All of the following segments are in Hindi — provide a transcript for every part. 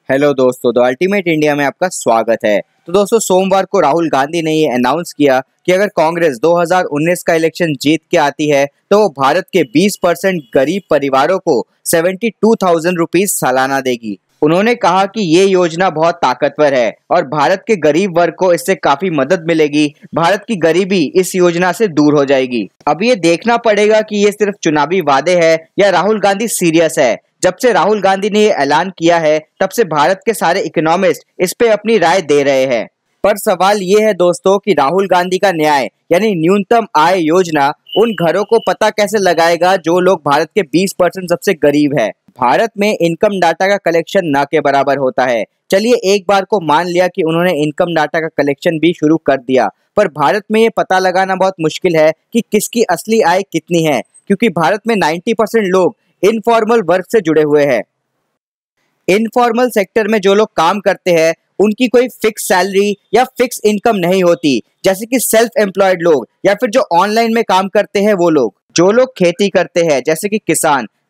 हेलो दोस्तों, द अल्टीमेट इंडिया में आपका स्वागत है। तो दोस्तों, सोमवार को राहुल गांधी ने ये अनाउंस किया कि अगर कांग्रेस 2019 का इलेक्शन जीत के आती है तो वो भारत के 20% गरीब परिवारों को 72,000 रुपीज सालाना देगी। उन्होंने कहा कि ये योजना बहुत ताकतवर है और भारत के गरीब वर्ग को इससे काफी मदद मिलेगी। भारत की गरीबी इस योजना से दूर हो जाएगी। अब ये देखना पड़ेगा कि ये सिर्फ चुनावी वादे हैं या राहुल गांधी सीरियस है। जब से राहुल गांधी ने ये ऐलान किया है तब से भारत के सारे इकोनॉमिस्ट इस पे अपनी राय दे रहे हैं। पर सवाल ये है दोस्तों कि राहुल गांधी का न्याय यानी न्यूनतम आय योजना उन घरों को पता कैसे लगाएगा जो लोग भारत के 20% सबसे गरीब है। भारत में इनकम डाटा का कलेक्शन ना के बराबर होता है। चलिए, एक बार को मान लिया कि उन्होंने इनकम डाटा का कलेक्शन भी शुरू कर दिया, पर भारत में ये पता लगाना बहुत मुश्किल है कि किसकी असली आय कितनी है, क्योंकि भारत में 90% लोग इनफॉर्मल वर्क से जुड़े हुए हैं। इनफॉर्मल सेक्टर में जो लोग काम करते हैं उनकी कोई फिक्स सैलरी या फिक्स इनकम नहीं होती, जैसे कि सेल्फ एम्प्लॉयड लोग या फिर जो ऑनलाइन में काम करते हैं वो लोग। जो लोग खेती करते हैं जैसे कि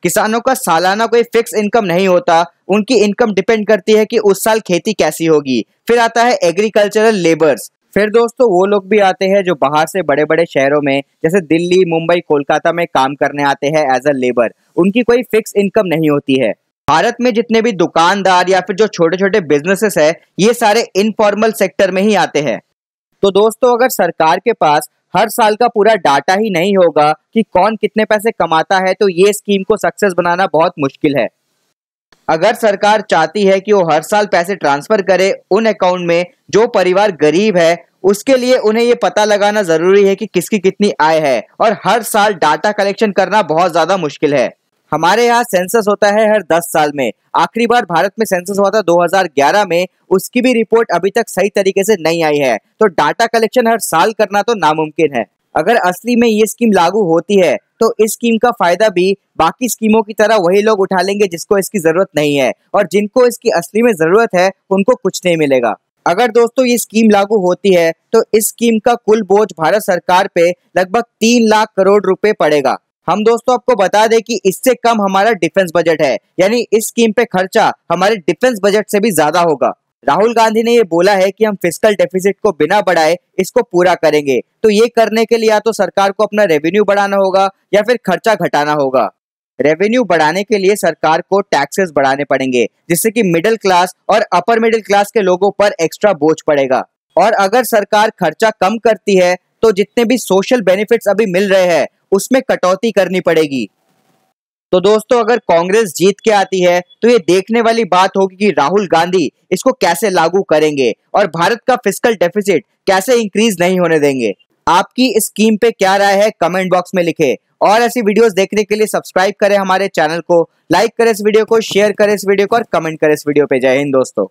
किसानों का सालाना कोई फिक्स इनकम नहीं होता। उनकी इनकम डिपेंड करती है कि उस साल खेती कैसी होगी। फिर आता है एग्रीकल्चरल लेबर्स। फिर दोस्तों, वो लोग भी आते हैं जो बाहर से बड़े बड़े शहरों में जैसे दिल्ली, मुंबई, कोलकाता में काम करने आते हैं एज अ लेबर। उनकी कोई फिक्स इनकम नहीं होती है। भारत में जितने भी दुकानदार या फिर जो छोटे छोटे बिजनेसेस है ये सारे इनफॉर्मल सेक्टर में ही आते हैं। तो दोस्तों, अगर सरकार के पास हर साल का पूरा डाटा ही नहीं होगा कि कौन कितने पैसे कमाता है तो ये स्कीम को सक्सेस बनाना बहुत मुश्किल है। अगर सरकार चाहती है कि वो हर साल पैसे ट्रांसफर करे उन अकाउंट में जो परिवार गरीब है, उसके लिए उन्हें ये पता लगाना जरूरी है कि किसकी कितनी आय है, और हर साल डाटा कलेक्शन करना बहुत ज्यादा मुश्किल है। हमारे यहाँ सेंसस होता है हर 10 साल में। आखिरी बार भारत में सेंसस हुआ था 2011 में। उसकी भी रिपोर्ट अभी तक सही तरीके से नहीं आई है, तो डाटा कलेक्शन हर साल करना तो नामुमकिन है। अगर असली में ये स्कीम लागू होती है तो इस स्कीम का फायदा भी बाकी स्कीमों की तरह वही लोग उठा लेंगे जिसको इसकी जरूरत नहीं है, और जिनको इसकी असली में जरूरत है उनको कुछ नहीं मिलेगा। अगर दोस्तों ये स्कीम लागू होती है तो इस स्कीम का कुल बोझ भारत सरकार पे लगभग 3 लाख करोड़ रुपए पड़ेगा। हम दोस्तों आपको बता दें कि इससे कम हमारा डिफेंस बजट है, यानी इस स्कीम पे खर्चा हमारे डिफेंस बजट से भी ज्यादा होगा। राहुल गांधी ने ये बोला है कि हम फिस्कल डेफिसिट को बिना बढ़ाए इसको पूरा करेंगे। तो ये करने के लिए या तो सरकार को अपना रेवेन्यू बढ़ाना होगा या फिर खर्चा घटाना होगा। रेवेन्यू बढ़ाने के लिए सरकार को टैक्सेस बढ़ाने पड़ेंगे, जिससे कि मिडिल क्लास और अपर मिडिल क्लास के लोगों पर एक्स्ट्रा बोझ पड़ेगा। और अगर सरकार खर्चा कम करती है तो जितने भी सोशल बेनिफिट्स अभी मिल रहे हैं उसमें कटौती करनी पड़ेगी। तो दोस्तों, अगर कांग्रेस जीत के आती है तो ये देखने वाली बात होगी कि राहुल गांधी इसको कैसे लागू करेंगे और भारत का फिस्कल डेफिसिट कैसे इंक्रीज नहीं होने देंगे। आपकी इस स्कीम पे क्या राय है कमेंट बॉक्स में लिखें, और ऐसी वीडियोस देखने के लिए सब्सक्राइब करें हमारे चैनल को, लाइक करें इस वीडियो को, शेयर करें इस वीडियो को और कमेंट करें इस वीडियो पे। जय हिंद दोस्तों।